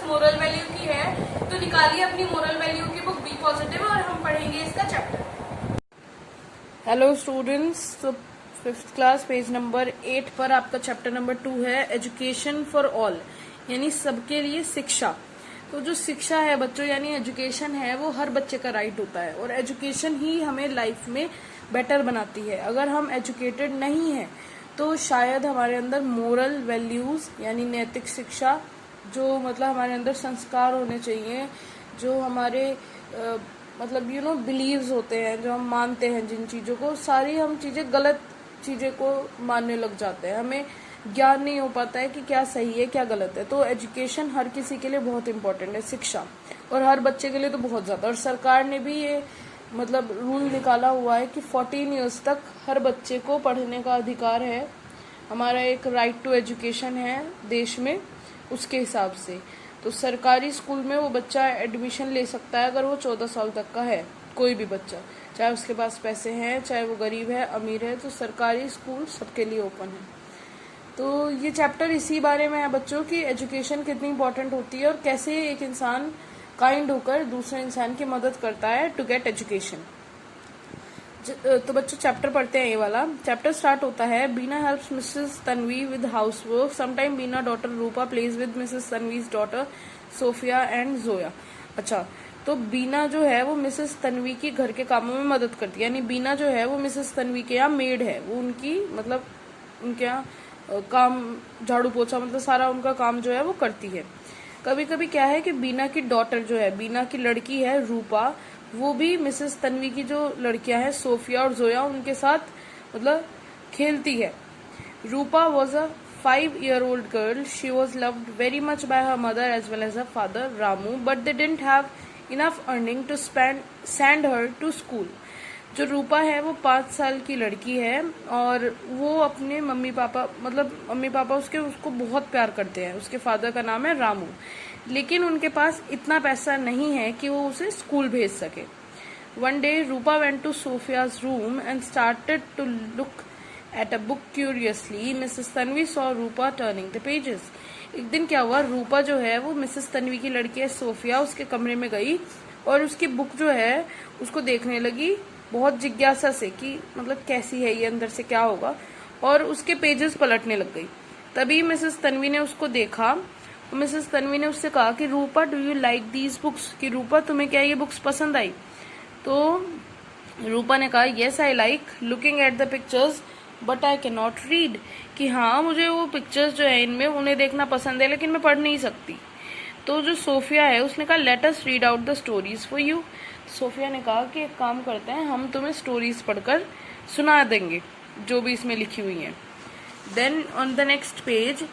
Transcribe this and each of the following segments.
Moral value की है, तो निकालिए अपनी मोरल वैल्यू की बुक बी पॉजिटिव और हम पढ़ेंगे इसका चैप्टर। हेलो स्टूडेंट्स, तो 5th क्लास पेज नंबर 8 पर आपका चैप्टर नंबर 2 है एजुकेशन फॉर ऑल, यानी सबके लिए शिक्षा। तो जो शिक्षा है बच्चों, यानी एजुकेशन है, वो हर बच्चे का राइट होता है और एजुकेशन ही हमें लाइफ में बेटर बनाती है। अगर हम एजुकेटेड नहीं हैं तो शायद हमारे अंदर मोरल वैल्यूज यानी नैतिक शिक्षा, जो मतलब हमारे अंदर संस्कार होने चाहिए, जो हमारे मतलब बिलीव्स होते हैं, जो हम मानते हैं जिन चीज़ों को, सारी हम चीज़ें गलत चीज़ें को मानने लग जाते हैं। हमें ज्ञान नहीं हो पाता है कि क्या सही है क्या गलत है। तो एजुकेशन हर किसी के लिए बहुत इंपॉर्टेंट है, शिक्षा, और हर बच्चे के लिए तो बहुत ज़्यादा। और सरकार ने भी ये मतलब रूल निकाला हुआ है कि 14 ईयर्स तक हर बच्चे को पढ़ने का अधिकार है। हमारा एक राइट टू एजुकेशन है देश में, उसके हिसाब से तो सरकारी स्कूल में वो बच्चा एडमिशन ले सकता है अगर वो 14 साल तक का है। कोई भी बच्चा, चाहे उसके पास पैसे हैं, चाहे वो गरीब है अमीर है, तो सरकारी स्कूल सबके लिए ओपन है। तो ये चैप्टर इसी बारे में है बच्चों की एजुकेशन कितनी इंपॉर्टेंट होती है और कैसे एक इंसान काइंड होकर दूसरे इंसान की मदद करता है टू गेट एजुकेशन। तो बच्चों चैप्टर पढ़ते हैं। ये वाला चैप्टर स्टार्ट होता है, Bina helps Mrs Tanvi with house work, sometime Bina daughter Rupa plays with Mrs Tanvi's daughter Sophia and Zoya. अच्छा, तो बीना जो है वो मिसेस तन्वी की घर के कामों में मदद करती है, यानी बीना जो है वो मिसेस तन्वी के यहाँ मेड है, वो उनकी मतलब उनके यहाँ काम झाड़ू पोछा मतलब सारा उनका काम जो है वो करती है। कभी कभी क्या है कि बीना की डॉटर जो है, बीना की लड़की है रूपा, वो भी मिसेस तन्वी की जो लड़कियां हैं सोफिया और जोया, उनके साथ मतलब खेलती है। Rupa was a 5-year-old girl. She was loved very much by her mother as well as her father Ramu, but they didn't have enough earning to send her to school. जो रूपा है वो 5 साल की लड़की है और वो अपने मम्मी पापा उसको बहुत प्यार करते हैं। उसके फादर का नाम है रामू, लेकिन उनके पास इतना पैसा नहीं है कि वो उसे स्कूल भेज सके। One day Rupa went to Sophia's room and started to look at a book curiously. Mrs. Tanvi saw Rupa turning the pages. एक दिन क्या हुआ, रूपा जो है वो मिसेस तन्वी की लड़की है सोफिया, उसके कमरे में गई और उसकी बुक जो है उसको देखने लगी बहुत जिज्ञासा से कि मतलब कैसी है ये, अंदर से क्या होगा, और उसके पेजेस पलटने लग गई। तभी मिसेस तन्वी ने उसको देखा और मिसेस तन्वी ने उससे कहा कि Rupa do you like these books, कि रूपा तुम्हें क्या ये बुक्स पसंद आई। तो रूपा ने कहा yes I like looking at the pictures but I can not read, कि हाँ मुझे वो पिक्चर्स जो है इनमें उन्हें देखना पसंद है लेकिन मैं पढ़ नहीं सकती। तो जो सोफिया है उसने कहा let us read out the stories for you. Sophia ने कहा कि एक काम करते हैं, हम तुम्हें स्टोरीज पढ़कर सुना देंगे जो भी इसमें लिखी हुई हैं। Then on the next page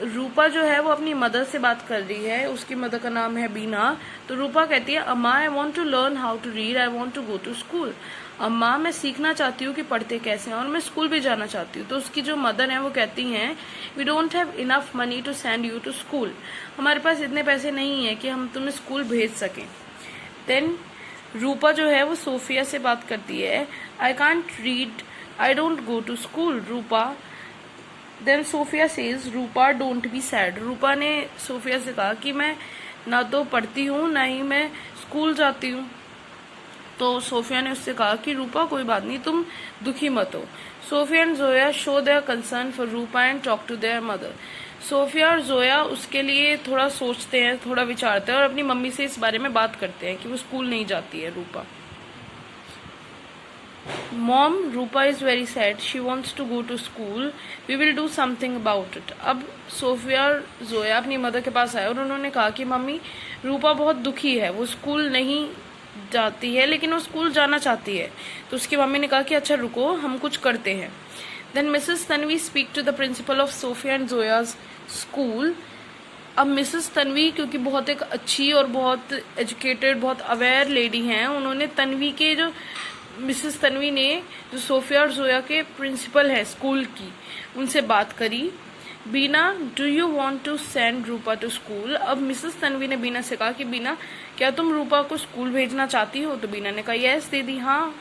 Rupa जो है वो अपनी मदर से बात कर रही है, उसकी मदर का नाम है बीना। तो रूपा कहती है अम्मा I want to learn how to read, I want to go to school. अम्मा मैं सीखना चाहती हूँ कि पढ़ते कैसे हैं और मैं स्कूल भी जाना चाहती हूँ। तो उसकी जो मदर है वो कहती हैं we don't have enough money to send you to school, हमारे पास इतने पैसे नहीं है कि हम तुम्हें स्कूल भेज सकें। देन रूपा जो है वो सोफिया से बात करती है I can't read, I don't go to school Rupa. Then Sophia says Rupa don't be sad, Rupa ने सोफिया से कहा कि मैं ना तो पढ़ती हूँ ना ही मैं स्कूल जाती हूँ। तो सोफिया ने उससे कहा कि रूपा कोई बात नहीं, तुम दुखी मत हो। Sophia and Zoya show their concern for Rupa and talk to their mother. Sophia और जोया उसके लिए थोड़ा सोचते हैं, थोड़ा विचारते हैं और अपनी मम्मी से इस बारे में बात करते हैं कि वो स्कूल नहीं जाती है Rupa. Mom Rupa is very sad, she wants to go to school, we will do something about it. अब सोफिया और जोया अपनी मदर के पास आए और उन्होंने कहा कि मम्मी रूपा बहुत दुखी है, वो स्कूल नहीं जाती है लेकिन वो स्कूल जाना चाहती है। तो उसकी मम्मी ने कहा कि अच्छा रुको हम कुछ करते हैं। Then Mrs Tanvi speak to the principal of Sophia and Zoya's school. अब मिसेस तन्वी क्योंकि बहुत एक अच्छी और बहुत एजुकेटेड बहुत अवेयर लेडी हैं, उन्होंने तन्वी के जो मिसेस तन्वी ने जो सोफिया और जोया के प्रिंसिपल हैं स्कूल की, उनसे बात करी। Bina do you want to send Rupa to school. अब मिसेस तन्वी ने बीना से कहा कि बीना क्या तुम रूपा को स्कूल भेजना चाहती हो। तो बीना ने कहा यस दीदी हाँ।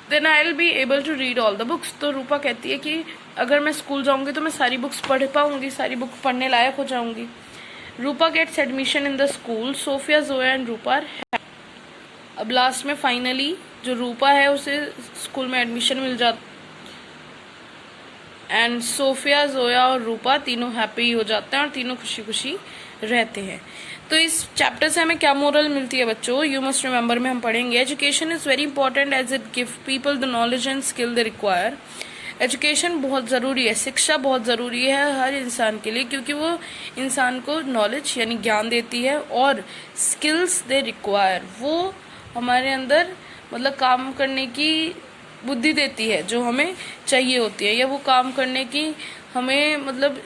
Then I will be able to read all the books. तो रूपा कहती है कि अगर मैं स्कूल जाऊंगी तो मैं सारी बुक्स पढ़ पाऊंगी, सारी बुक पढ़ने लायक हो जाऊंगी। Rupa gets admission in the school, Sophia, Zoya and Rupa are happy. अब लास्ट में फाइनली जो रूपा है उसे स्कूल में एडमिशन मिल जाता एंड सोफिया, जोया और रूपा तीनों हैप्पी हो जाते हैं और तीनों खुशी खुशी रहते हैं। तो इस चैप्टर से हमें क्या मोरल मिलती है बच्चों? यू मस्ट रिमेंबर में हम पढ़ेंगे education is very important as it give people the knowledge and skill they require. Education बहुत ज़रूरी है, शिक्षा बहुत ज़रूरी है हर इंसान के लिए, क्योंकि वो इंसान को नॉलेज यानी ज्ञान देती है और स्किल्स दे रिक्वायर, वो हमारे अंदर मतलब काम करने की बुद्धि देती है जो हमें चाहिए होती है, या वो काम करने की हमें मतलब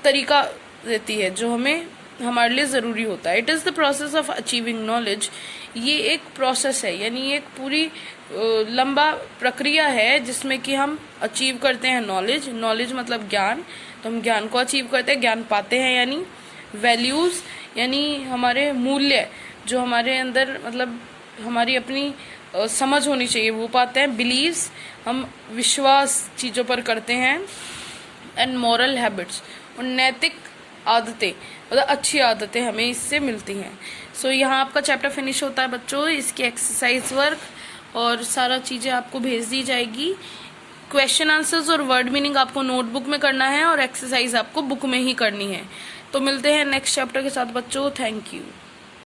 तरीका देती है जो हमें हमारे लिए ज़रूरी होता है। It is the process of achieving knowledge. ये एक प्रोसेस है, यानी एक पूरी लंबा प्रक्रिया है जिसमें कि हम अचीव करते हैं नॉलेज। नॉलेज मतलब ज्ञान, तो हम ज्ञान को अचीव करते हैं, ज्ञान पाते हैं, यानी वैल्यूज़ यानी हमारे मूल्य जो हमारे अंदर मतलब हमारी अपनी समझ होनी चाहिए वो पाते हैं। बिलीव्स हम विश्वास चीज़ों पर करते हैं एंड मॉरल हैबिट्स और नैतिक आदतें मतलब अच्छी आदतें हमें इससे मिलती हैं। सो यहाँ आपका चैप्टर फिनिश होता है बच्चों। इसकी एक्सरसाइज वर्क और सारा चीज़ें आपको भेज दी जाएगी। क्वेश्चन आंसर्स और वर्ड मीनिंग आपको नोटबुक में करना है और एक्सरसाइज आपको बुक में ही करनी है। तो मिलते हैं नेक्स्ट चैप्टर के साथ बच्चों। Thank you.